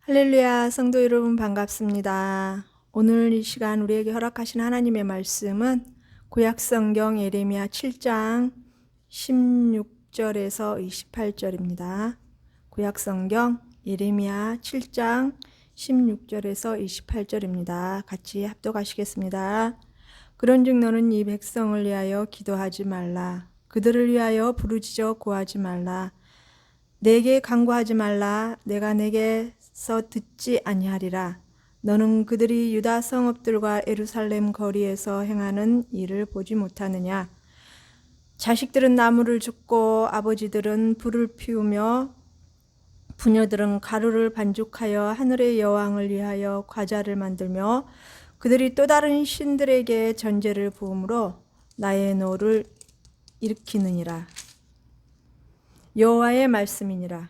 할렐루야, 성도 여러분 반갑습니다. 오늘 이 시간 우리에게 허락하신 하나님의 말씀은 구약성경 예레미야 7장 16절에서 28절입니다. 구약성경 예레미야 7장 16절에서 28절입니다. 같이 합독하시겠습니다. 그런즉 너는 이 백성을 위하여 기도하지 말라. 그들을 위하여 부르짖어 구하지 말라. 내게 간구하지 말라. 내가 내게서 듣지 아니하리라. 너는 그들이 유다 성읍들과 예루살렘 거리에서 행하는 일을 보지 못하느냐. 자식들은 나무를 줍고 아버지들은 불을 피우며 부녀들은 가루를 반죽하여 하늘의 여왕을 위하여 과자를 만들며 그들이 또 다른 신들에게 전제를 부음으로 나의 노를 일으키느니라. 여호와의 말씀이니라.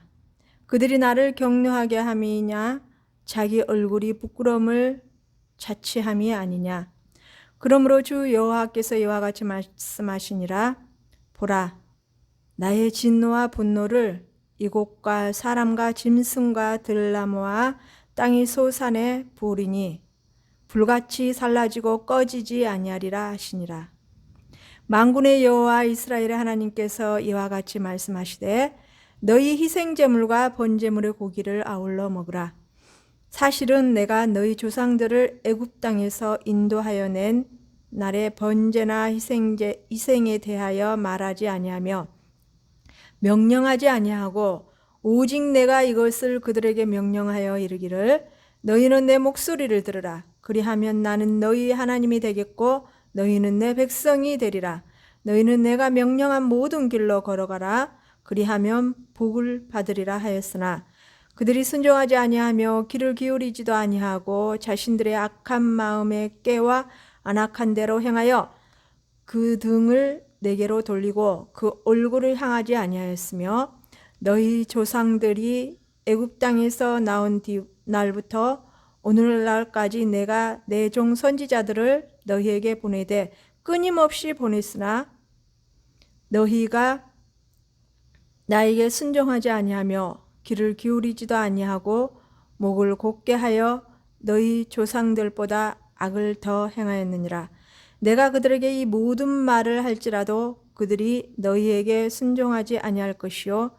그들이 나를 격려하게 함이냐 자기 얼굴이 부끄러움을 자취함이 아니냐. 그러므로 주 여호와께서 이와 같이 말씀하시니라. 보라, 나의 진노와 분노를 이곳과 사람과 짐승과 들나무와 땅의 소산에 부으리니 불같이 살라지고 꺼지지 아니하리라 하시니라. 만군의 여호와 이스라엘의 하나님께서 이와 같이 말씀하시되 너희 희생제물과 번제물의 고기를 아울러 먹으라. 사실은 내가 너희 조상들을 애굽 땅에서 인도하여 낸 날의 번제나 희생에 대하여 말하지 아니하며 명령하지 아니하고 오직 내가 이것을 그들에게 명령하여 이르기를 너희는 내 목소리를 들으라. 그리하면 나는 너희 하나님이 되겠고 너희는 내 백성이 되리라. 너희는 내가 명령한 모든 길로 걸어가라. 그리하면 복을 받으리라 하였으나 그들이 순종하지 아니하며 귀를 기울이지도 아니하고 자신들의 악한 마음에 깨와 안악한 대로 행하여 그 등을 내게로 돌리고 그 얼굴을 향하지 아니하였으며 너희 조상들이 애굽 땅에서 나온 날부터 오늘날까지 내가 내 종 선지자들을 너희에게 보내되 끊임없이 보냈으나 너희가 나에게 순종하지 아니하며 귀를 기울이지도 아니하고 목을 곧게 하여 너희 조상들보다 악을 더 행하였느니라. 내가 그들에게 이 모든 말을 할지라도 그들이 너희에게 순종하지 아니할 것이요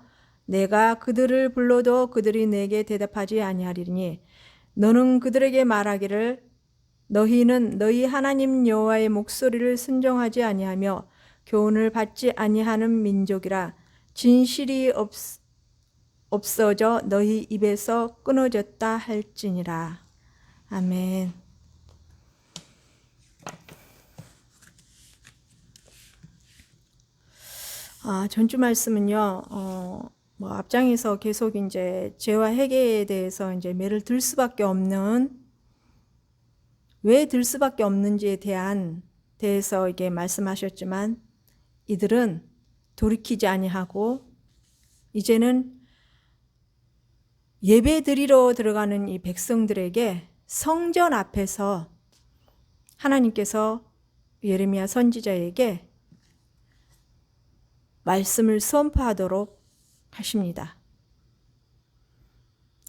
내가 그들을 불러도 그들이 내게 대답하지 아니하리니 너는 그들에게 말하기를 너희는 너희 하나님 여호와의 목소리를 순종하지 아니하며 교훈을 받지 아니하는 민족이라. 진실이 없어져 너희 입에서 끊어졌다 할지니라. 아멘. 전주 말씀은요, 앞장에서 계속 이제 죄와 회개에 대해서 이제 매를 들 수밖에 없는, 왜 들 수밖에 없는지에 대해서 이게 말씀하셨지만 이들은 돌이키지 아니하고 이제는 예배 드리러 들어가는 이 백성들에게 성전 앞에서 하나님께서 예레미야 선지자에게 말씀을 선포하도록 하십니다.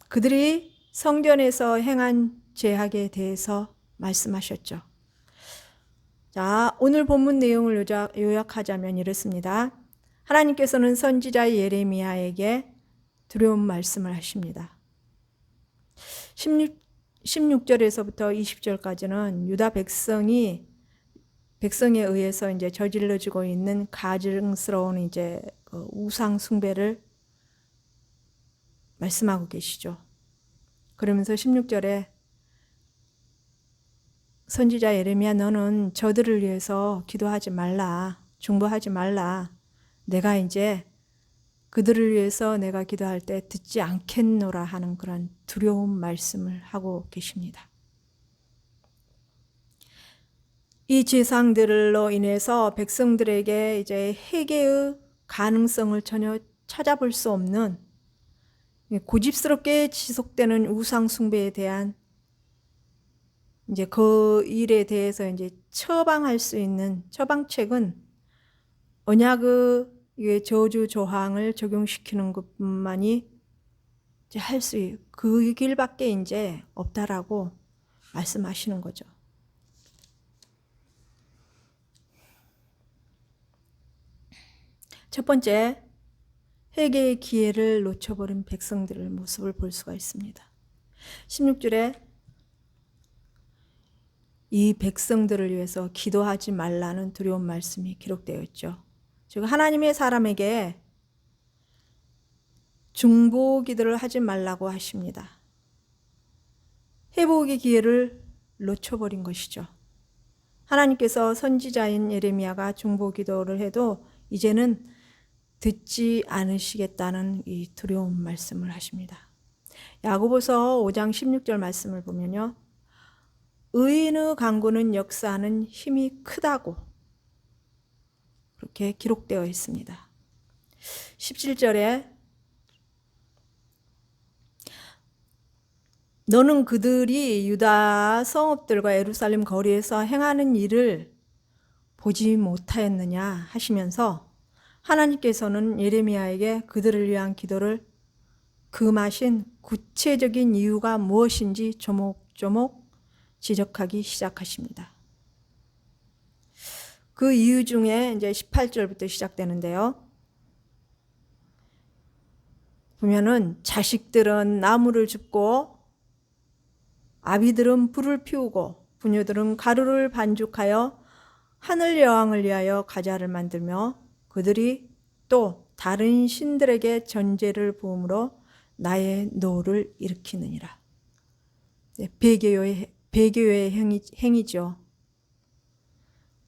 그들이 성전에서 행한 죄악에 대해서 말씀하셨죠. 자, 오늘 본문 내용을 요약하자면 이렇습니다. 하나님께서는 선지자 예레미야에게 두려운 말씀을 하십니다. 16절에서부터 20절까지는 유다 백성에 의해서 이제 저질러지고 있는 가증스러운 이제 우상 숭배를 말씀하고 계시죠. 그러면서 16절에 선지자 예레미야 너는 저들을 위해서 기도하지 말라. 중보하지 말라. 내가 이제 그들을 위해서 내가 기도할 때 듣지 않겠노라 하는 그런 두려운 말씀을 하고 계십니다. 이 제사들로 인해서 백성들에게 이제 회개의 가능성을 전혀 찾아볼 수 없는 고집스럽게 지속되는 우상 숭배에 대한 이제 그 일에 대해서 이제 처방할 수 있는 처방책은 언약의 저주 조항을 적용시키는 것뿐만이 이제 할 수, 그 길밖에 이제 없다라고 말씀하시는 거죠. 첫 번째, 회개의 기회를 놓쳐버린 백성들의 모습을 볼 수가 있습니다. 16절에 이 백성들을 위해서 기도하지 말라는 두려운 말씀이 기록되어 있죠. 즉 하나님의 사람에게 중보 기도를 하지 말라고 하십니다. 회복의 기회를 놓쳐버린 것이죠. 하나님께서 선지자인 예레미야가 중보 기도를 해도 이제는 듣지 않으시겠다는 이 두려운 말씀을 하십니다. 야고보서 5장 16절 말씀을 보면요. 의인의 간구는 역사하는 힘이 크다고 그렇게 기록되어 있습니다. 17절에 너는 그들이 유다 성읍들과 예루살렘 거리에서 행하는 일을 보지 못하였느냐 하시면서 하나님께서는 예레미야에게 그들을 위한 기도를 금하신 구체적인 이유가 무엇인지 조목조목 지적하기 시작하십니다. 그 이유 중에 이제 18절부터 시작되는데요. 보면은 자식들은 나무를 줍고 아비들은 불을 피우고 부녀들은 가루를 반죽하여 하늘 여왕을 위하여 과자를 만들며 그들이 또 다른 신들에게 전제를 부음으로 나의 노를 일으키느니라. 배교의 행위죠.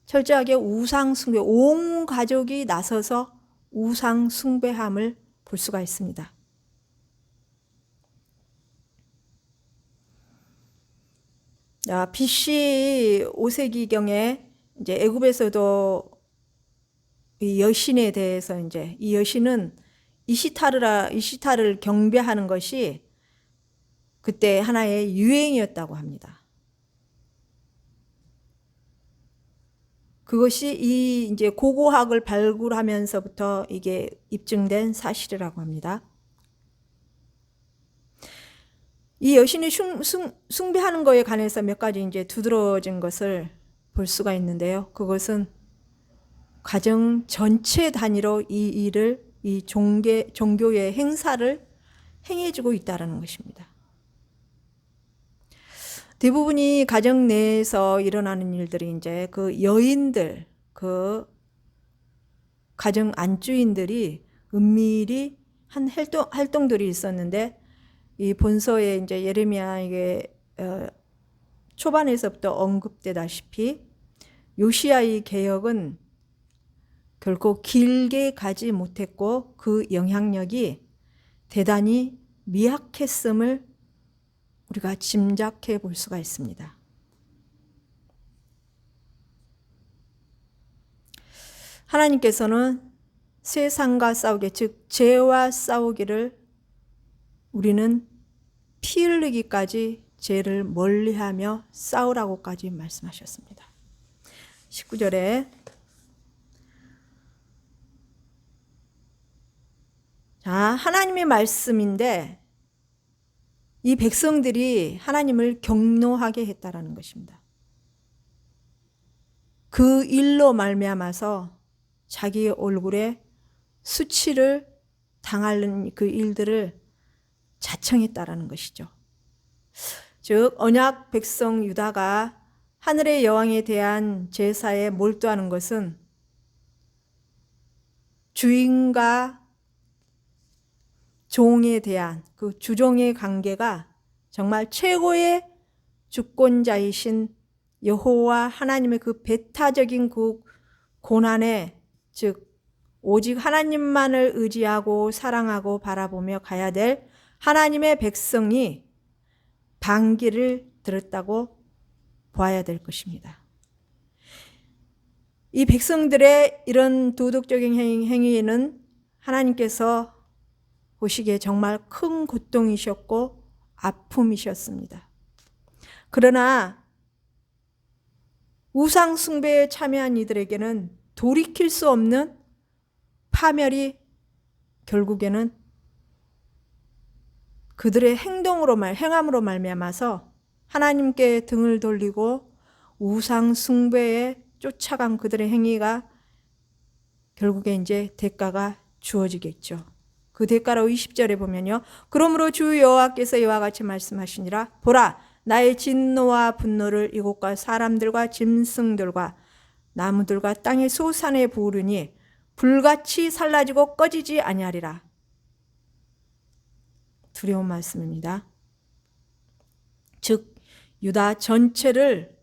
철저하게 우상 숭배, 온 가족이 나서서 우상 숭배함을 볼 수가 있습니다. BC 5세기경에 이제 애굽에서도 이 여신에 대해서 이제 이 여신은 이시타를 경배하는 것이 그때 하나의 유행이었다고 합니다. 그것이 이 이제 고고학을 발굴하면서부터 이게 입증된 사실이라고 합니다. 이 여신이 숭배하는 것에 관해서 몇 가지 이제 두드러진 것을 볼 수가 있는데요. 그것은 가정 전체 단위로 이 종교의 행사를 행해주고 있다는 것입니다. 대부분이 가정 내에서 일어나는 일들이 이제 그 여인들, 그 가정 안주인들이 은밀히 한 활동들이 있었는데 이 본서에 이제 예레미야에게 초반에서부터 언급되다시피 요시야의 개혁은 결코 길게 가지 못했고 그 영향력이 대단히 미약했음을 우리가 짐작해 볼 수가 있습니다. 하나님께서는 세상과 싸우게, 즉 죄와 싸우기를 우리는 피 흘리기까지 죄를 멀리하며 싸우라고까지 말씀하셨습니다. 19절에 자, 하나님의 말씀인데 이 백성들이 하나님을 경노하게 했다라는 것입니다. 그 일로 말미암아서 자기 얼굴에 수치를 당하는 그 일들을 자청했다라는 것이죠. 즉 언약 백성 유다가 하늘의 여왕에 대한 제사에 몰두하는 것은 주인과 종에 대한 그 주종의 관계가 정말 최고의 주권자이신 여호와 하나님의 그 배타적인 그 고난에, 즉 오직 하나님만을 의지하고 사랑하고 바라보며 가야 될 하나님의 백성이 반기를 들었다고 봐야 될 것입니다. 이 백성들의 이런 도덕적인 행위는 하나님께서 보시기에 정말 큰 고통이셨고 아픔이셨습니다. 그러나 우상 숭배에 참여한 이들에게는 돌이킬 수 없는 파멸이 결국에는 그들의 행함으로 말미암아서 하나님께 등을 돌리고 우상 숭배에 쫓아간 그들의 행위가 결국에 이제 대가가 주어지겠죠. 그 대가로 20절에 보면요. 그러므로 주 여호와께서 이와 같이 말씀하시니라. 보라, 나의 진노와 분노를 이곳과 사람들과 짐승들과 나무들과 땅의 소산에 부으르니 불같이 살라지고 꺼지지 아니하리라. 두려운 말씀입니다. 즉 유다 전체를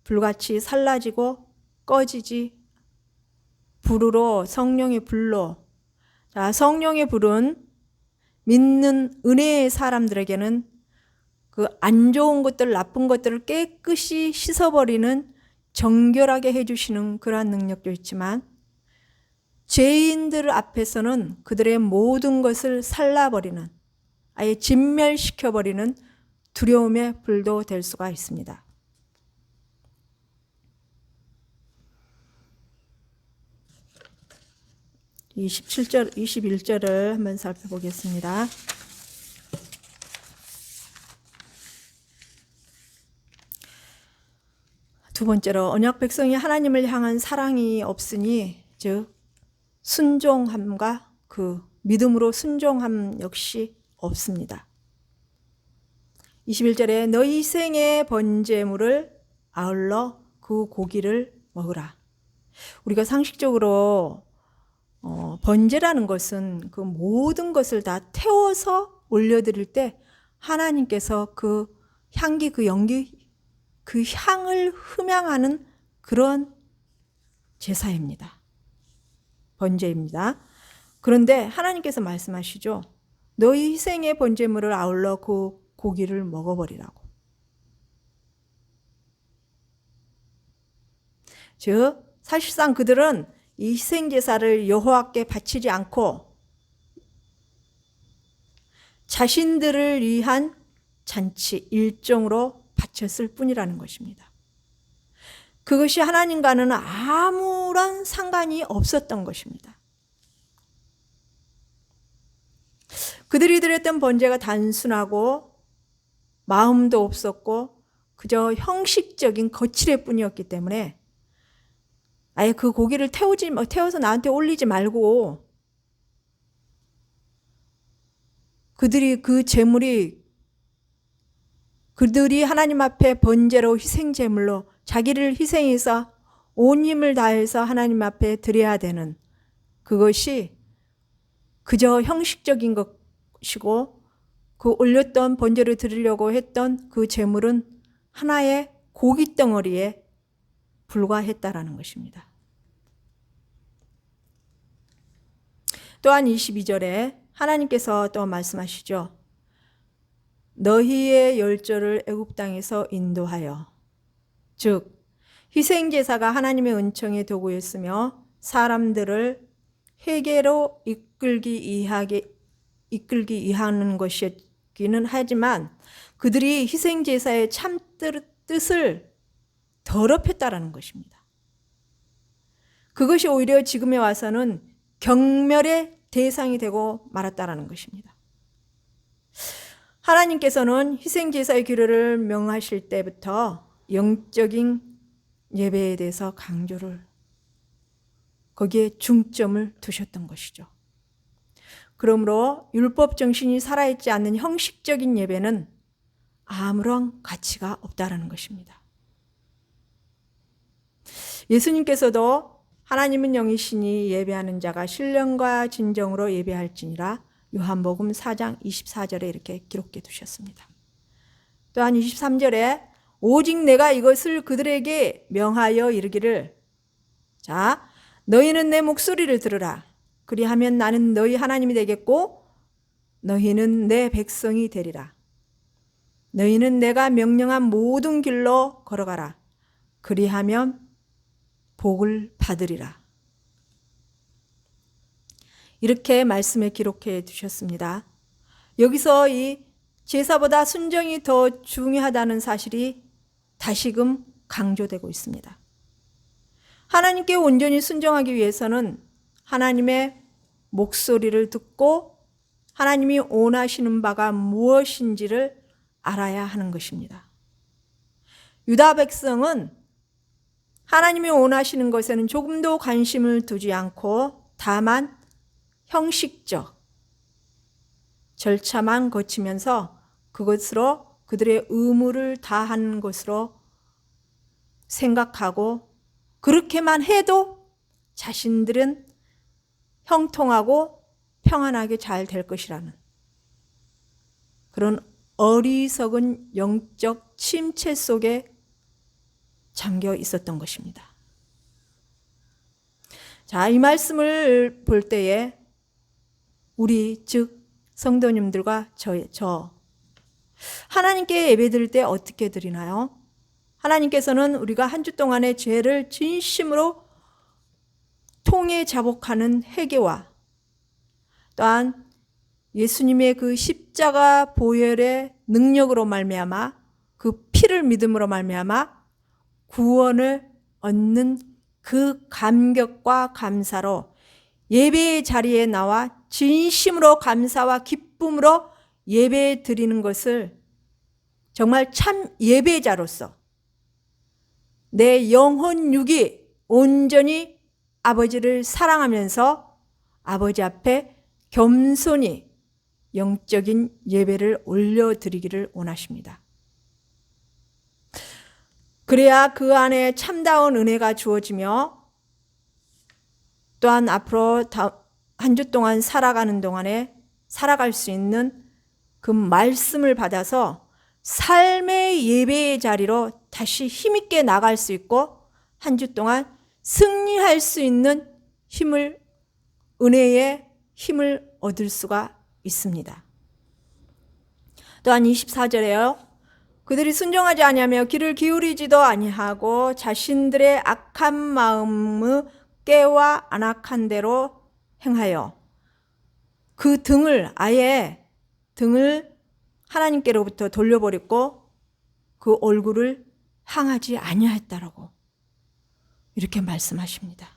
불같이 살라지고 꺼지지, 불으로, 성령의 불로. 자, 성령의 불은 믿는 은혜의 사람들에게는 그 안 좋은 것들, 나쁜 것들을 깨끗이 씻어버리는, 정결하게 해주시는 그러한 능력도 있지만, 죄인들 앞에서는 그들의 모든 것을 살라버리는, 아예 진멸시켜버리는 두려움의 불도 될 수가 있습니다. 27절, 21절을 한번 살펴보겠습니다. 두 번째로 언약 백성이 하나님을 향한 사랑이 없으니, 즉 순종함과 그 믿음으로 순종함 역시 없습니다. 21절에 너희 생의 번제물을 아울러 그 고기를 먹으라. 우리가 상식적으로 번제라는 것은 그 모든 것을 다 태워서 올려드릴 때 하나님께서 그 향기, 그 연기, 그 향을 흠양하는 그런 제사입니다. 번제입니다. 그런데 하나님께서 말씀하시죠. 너희 희생의 번제물을 아울러 그 고기를 먹어버리라고. 즉 사실상 그들은 이 희생제사를 여호와께 바치지 않고 자신들을 위한 잔치, 일종으로 바쳤을 뿐이라는 것입니다. 그것이 하나님과는 아무런 상관이 없었던 것입니다. 그들이 드렸던 번제가 단순하고 마음도 없었고 그저 형식적인 거칠의 뿐이었기 때문에 아예 그 고기를 태워서 나한테 올리지 말고 그들이 하나님 앞에 번제로 희생제물로 자기를 희생해서 온 힘을 다해서 하나님 앞에 드려야 되는 그것이 그저 형식적인 것이고 그 올렸던 번제를 드리려고 했던 그 제물은 하나의 고기 덩어리에 불과했다라는 것입니다. 또한 22절에 하나님께서 또 말씀하시죠. 너희의 열조를 애굽 땅에서 인도하여, 즉 희생제사가 하나님의 은총의 도구였으며 사람들을 회개로 이끌기 위하는 것이기는 하지만 그들이 희생제사의 참 뜻을 더럽혔다라는 것입니다. 그것이 오히려 지금에 와서는 경멸의 대상이 되고 말았다라는 것입니다. 하나님께서는 희생제사의 규례를 명하실 때부터 영적인 예배에 대해서 거기에 중점을 두셨던 것이죠. 그러므로 율법 정신이 살아있지 않는 형식적인 예배는 아무런 가치가 없다라는 것입니다. 예수님께서도 하나님은 영이시니 예배하는 자가 신령과 진정으로 예배할지니라 요한복음 4장 24절에 이렇게 기록해 두셨습니다. 또한 23절에 오직 내가 이것을 그들에게 명하여 이르기를 자 너희는 내 목소리를 들으라. 그리하면 나는 너희 하나님이 되겠고 너희는 내 백성이 되리라. 너희는 내가 명령한 모든 길로 걸어가라. 그리하면 복을 받으리라. 이렇게 말씀에 기록해 두셨습니다. 여기서 이 제사보다 순종이 더 중요하다는 사실이 다시금 강조되고 있습니다. 하나님께 온전히 순종하기 위해서는 하나님의 목소리를 듣고 하나님이 원하시는 바가 무엇인지를 알아야 하는 것입니다. 유다 백성은 하나님이 원하시는 것에는 조금도 관심을 두지 않고 다만 형식적 절차만 거치면서 그것으로 그들의 의무를 다하는 것으로 생각하고 그렇게만 해도 자신들은 형통하고 평안하게 잘 될 것이라는 그런 어리석은 영적 침체 속에 잠겨 있었던 것입니다. 자, 이 말씀을 볼 때에 우리 즉 성도님들과 저 하나님께 예배드릴 때 어떻게 드리나요? 하나님께서는 우리가 한 주 동안의 죄를 진심으로 통해 자복하는 회개와 또한 예수님의 그 십자가 보혈의 능력으로 말미암아 그 피를 믿음으로 말미암아 구원을 얻는 그 감격과 감사로 예배의 자리에 나와 진심으로 감사와 기쁨으로 예배 드리는 것을 정말 참 예배자로서 내 영혼 육이 온전히 아버지를 사랑하면서 아버지 앞에 겸손히 영적인 예배를 올려드리기를 원하십니다. 그래야 그 안에 참다운 은혜가 주어지며 또한 앞으로 한 주 동안 살아가는 동안에 살아갈 수 있는 그 말씀을 받아서 삶의 예배의 자리로 다시 힘있게 나갈 수 있고 한 주 동안 승리할 수 있는 힘을, 은혜의 힘을 얻을 수가 있습니다. 또한 24절에요. 그들이 순종하지 아니하며 귀를 기울이지도 아니하고 자신들의 악한 마음의 깨와 안악한 대로 행하여 그 등을 하나님께로부터 돌려버렸고 그 얼굴을 향하지 아니하였다라고 이렇게 말씀하십니다.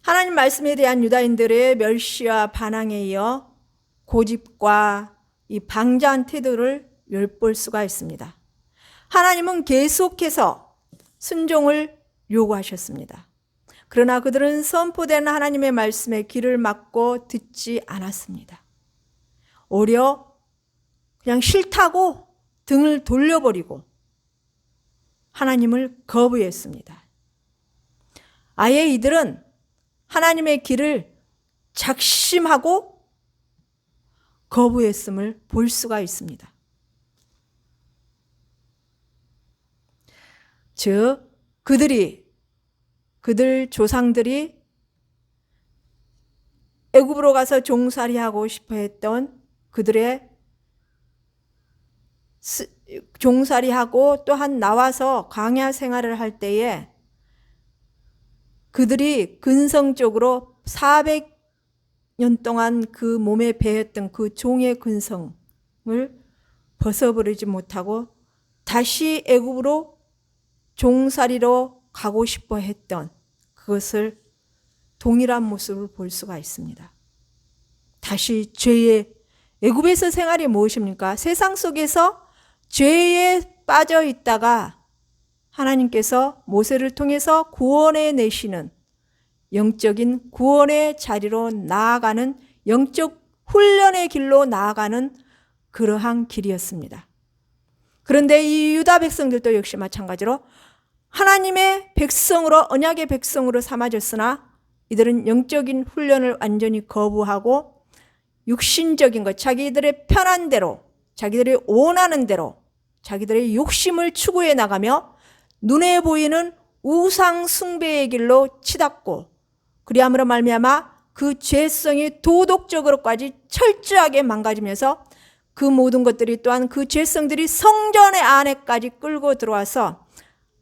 하나님 말씀에 대한 유다인들의 멸시와 반항에 이어 고집과 이 방자한 태도를 엿볼 수가 있습니다. 하나님은 계속해서 순종을 요구하셨습니다. 그러나 그들은 선포된 하나님의 말씀에 귀를 막고 듣지 않았습니다. 오히려 그냥 싫다고 등을 돌려버리고 하나님을 거부했습니다. 아예 이들은 하나님의 길을 작심하고 거부했음을 볼 수가 있습니다. 즉 그들 조상들이 애굽으로 가서 종살이하고 싶어 했던 그들의 종살이하고 또한 나와서 광야 생활을 할 때에 그들이 근성적으로 400년 동안 그 몸에 배했던 그 종의 근성을 벗어버리지 못하고 다시 애굽으로 종살이로 가고 싶어 했던 그것을 동일한 모습을 볼 수가 있습니다. 다시 죄의 애굽에서 생활이 무엇입니까? 세상 속에서 죄에 빠져 있다가 하나님께서 모세를 통해서 구원해 내시는 영적인 구원의 자리로 나아가는 영적 훈련의 길로 나아가는 그러한 길이었습니다. 그런데 이 유다 백성들도 역시 마찬가지로 하나님의 백성으로 언약의 백성으로 삼아졌으나 이들은 영적인 훈련을 완전히 거부하고 육신적인 것, 자기들의 편한 대로, 자기들이 원하는 대로 자기들의 욕심을 추구해 나가며 눈에 보이는 우상 숭배의 길로 치닫고 그리함으로 말미암아 그 죄성이 도덕적으로까지 철저하게 망가지면서 그 모든 것들이 또한 그 죄성들이 성전의 안에까지 끌고 들어와서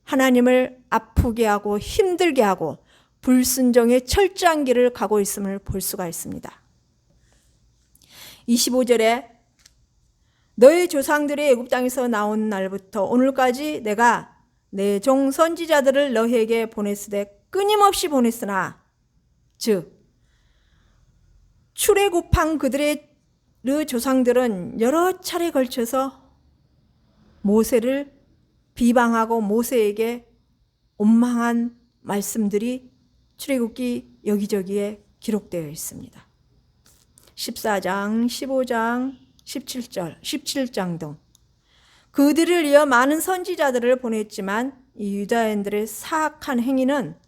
하나님을 아프게 하고 힘들게 하고 불순종의 철저한 길을 가고 있음을 볼 수가 있습니다. 25절에 너희 조상들이 애굽 땅에서 나온 날부터 오늘까지 내가 내 종 선지자들을 너희에게 보냈으되 끊임없이 보냈으나 즉 출애굽한 그들의 조상들은 여러 차례 걸쳐서 모세를 비방하고 모세에게 원망한 말씀들이 출애굽기 여기저기에 기록되어 있습니다. 14장, 15장, 17장 등 그들을 이어 많은 선지자들을 보냈지만 이 유다인들의 사악한 행위는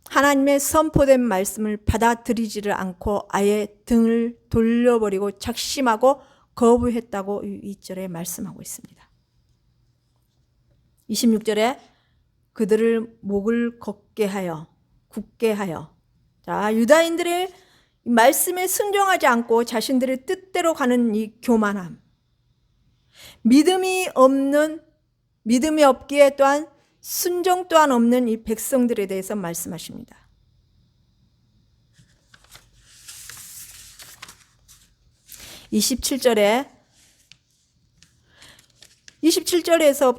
하나님의 선포된 말씀을 받아들이지를 않고 아예 등을 돌려버리고 작심하고 거부했다고 2절에 말씀하고 있습니다. 26절에 그들을 목을 걷게 하여 굳게 하여. 자, 유다인들의 말씀에 순종하지 않고 자신들의 뜻대로 가는 이 교만함, 믿음이 없기에 또한 순종 또한 없는 이 백성들에 대해서 말씀하십니다. 27절에서부터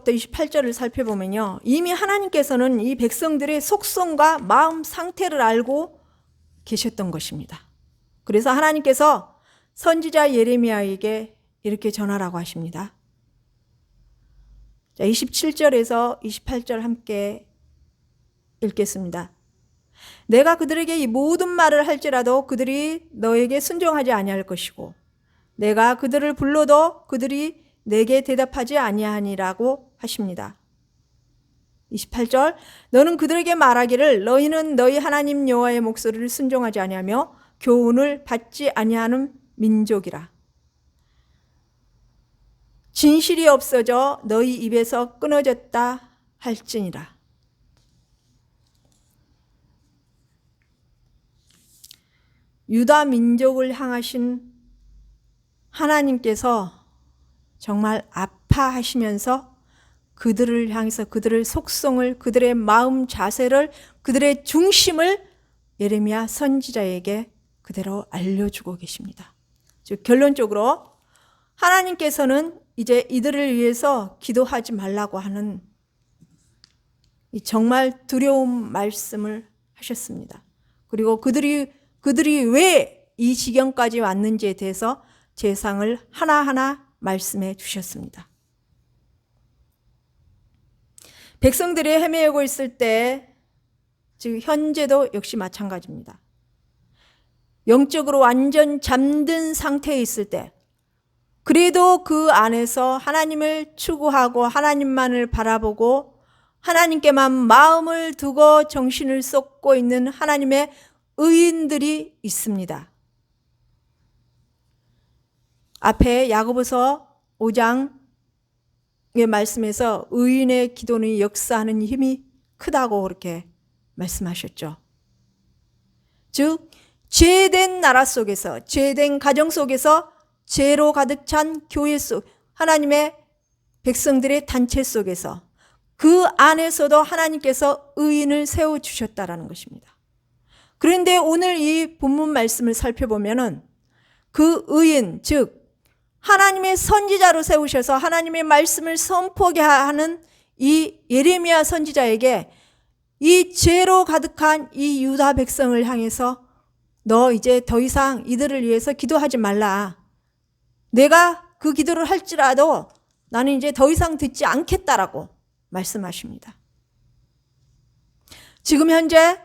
28절을 살펴보면요, 이미 하나님께서는 이 백성들의 속성과 마음 상태를 알고 계셨던 것입니다. 그래서 하나님께서 선지자 예레미야에게 이렇게 전하라고 하십니다. 자, 27절에서 28절 함께 읽겠습니다. 내가 그들에게 이 모든 말을 할지라도 그들이 너에게 순종하지 아니할 것이고 내가 그들을 불러도 그들이 내게 대답하지 아니하니라고 하십니다. 28절, 너는 그들에게 말하기를 너희는 너희 하나님 여호와의 목소리를 순종하지 아니하며 교훈을 받지 아니하는 민족이라. 진실이 없어져 너희 입에서 끊어졌다 할지니라. 유다 민족을 향하신 하나님께서 정말 아파하시면서 그들을 향해서 그들의 속성을, 그들의 마음 자세를, 그들의 중심을 예레미야 선지자에게 그대로 알려주고 계십니다. 즉 결론적으로 하나님께서는 이제 이들을 위해서 기도하지 말라고 하는 이 정말 두려운 말씀을 하셨습니다. 그리고 그들이 왜 이 지경까지 왔는지에 대해서 재상을 하나하나 말씀해 주셨습니다. 백성들이 헤매고 있을 때, 즉 현재도 역시 마찬가지입니다. 영적으로 완전 잠든 상태에 있을 때, 그래도 그 안에서 하나님을 추구하고 하나님만을 바라보고 하나님께만 마음을 두고 정신을 쏟고 있는 하나님의 의인들이 있습니다. 앞에 야고보서 5장의 말씀에서 의인의 기도는 역사하는 힘이 크다고 그렇게 말씀하셨죠. 즉 죄된 나라 속에서, 죄된 가정 속에서, 죄로 가득 찬 교회 속, 하나님의 백성들의 단체 속에서 그 안에서도 하나님께서 의인을 세워주셨다라는 것입니다. 그런데 오늘 이 본문 말씀을 살펴보면은 그 의인, 즉 하나님의 선지자로 세우셔서 하나님의 말씀을 선포하게 하는 이 예레미야 선지자에게 이 죄로 가득한 이 유다 백성을 향해서 너 이제 더 이상 이들을 위해서 기도하지 말라. 내가 그 기도를 할지라도 나는 이제 더 이상 듣지 않겠다라고 말씀하십니다. 지금 현재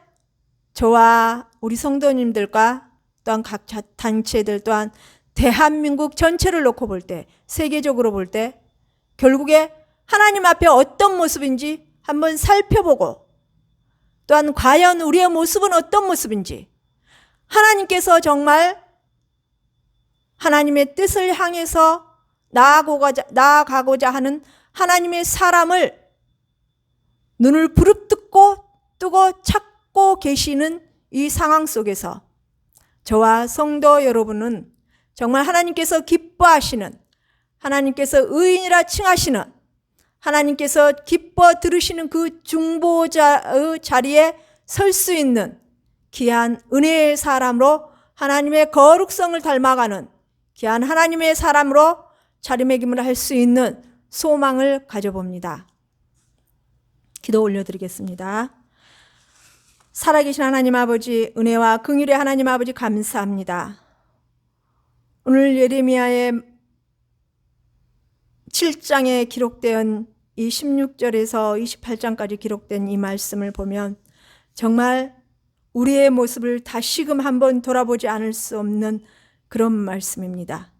저와 우리 성도님들과 또한 각 단체들 또한 대한민국 전체를 놓고 볼 때, 세계적으로 볼 때 결국에 하나님 앞에 어떤 모습인지 한번 살펴보고 또한 과연 우리의 모습은 어떤 모습인지, 하나님께서 정말 하나님의 뜻을 향해서 나아가고자 하는 하나님의 사람을 눈을 부릅뜨고 뜨고 찾고 계시는 이 상황 속에서 저와 성도 여러분은 정말 하나님께서 기뻐하시는, 하나님께서 의인이라 칭하시는, 하나님께서 기뻐 들으시는 그 중보자의 자리에 설 수 있는 귀한 은혜의 사람으로 하나님의 거룩성을 닮아가는 귀한 하나님의 사람으로 자리매김을 할 수 있는 소망을 가져봅니다. 기도 올려드리겠습니다. 살아계신 하나님 아버지, 은혜와 긍휼의 하나님 아버지 감사합니다. 오늘 예레미야의 7장에 기록된 이 16절에서 28장까지 기록된 이 말씀을 보면 정말 우리의 모습을 다시금 한번 돌아보지 않을 수 없는 그런 말씀입니다.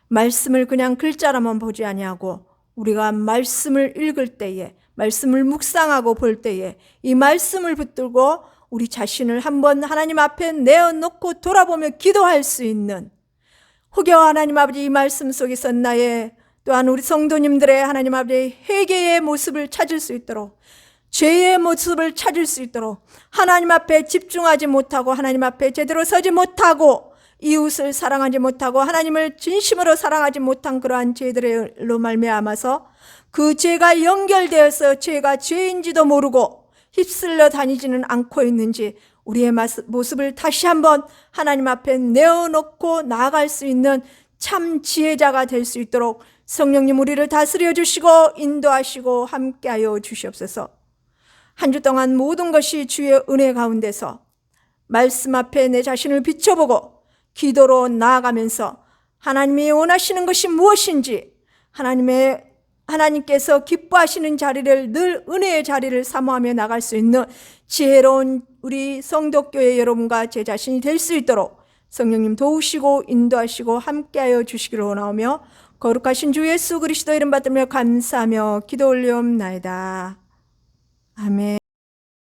말씀을 그냥 글자로만 보지 아니하고 우리가 말씀을 읽을 때에, 말씀을 묵상하고 볼 때에 이 말씀을 붙들고 우리 자신을 한번 하나님 앞에 내어놓고 돌아보며 기도할 수 있는, 혹여 하나님 아버지 이 말씀 속에서 나의 또한 우리 성도님들의 하나님 아버지 회개의 모습을 찾을 수 있도록, 죄의 모습을 찾을 수 있도록, 하나님 앞에 집중하지 못하고 하나님 앞에 제대로 서지 못하고 이웃을 사랑하지 못하고 하나님을 진심으로 사랑하지 못한 그러한 죄들로 말미암아서 그 죄가 연결되어서 죄가 죄인지도 모르고 휩쓸려 다니지는 않고 있는지 우리의 모습을 다시 한번 하나님 앞에 내어놓고 나아갈 수 있는 참 지혜자가 될 수 있도록 성령님 우리를 다스려 주시고 인도하시고 함께하여 주시옵소서. 한 주 동안 모든 것이 주의 은혜 가운데서 말씀 앞에 내 자신을 비춰보고 기도로 나아가면서 하나님이 원하시는 것이 무엇인지, 하나님께서 기뻐하시는 자리를 늘 은혜의 자리를 사모하며 나갈 수 있는 지혜로운 우리 성도교회 여러분과 제 자신이 될 수 있도록 성령님 도우시고 인도하시고 함께하여 주시기를 원하오며 거룩하신 주 예수 그리스도 이름 받들며 감사하며 기도 올리옵나이다. 아멘.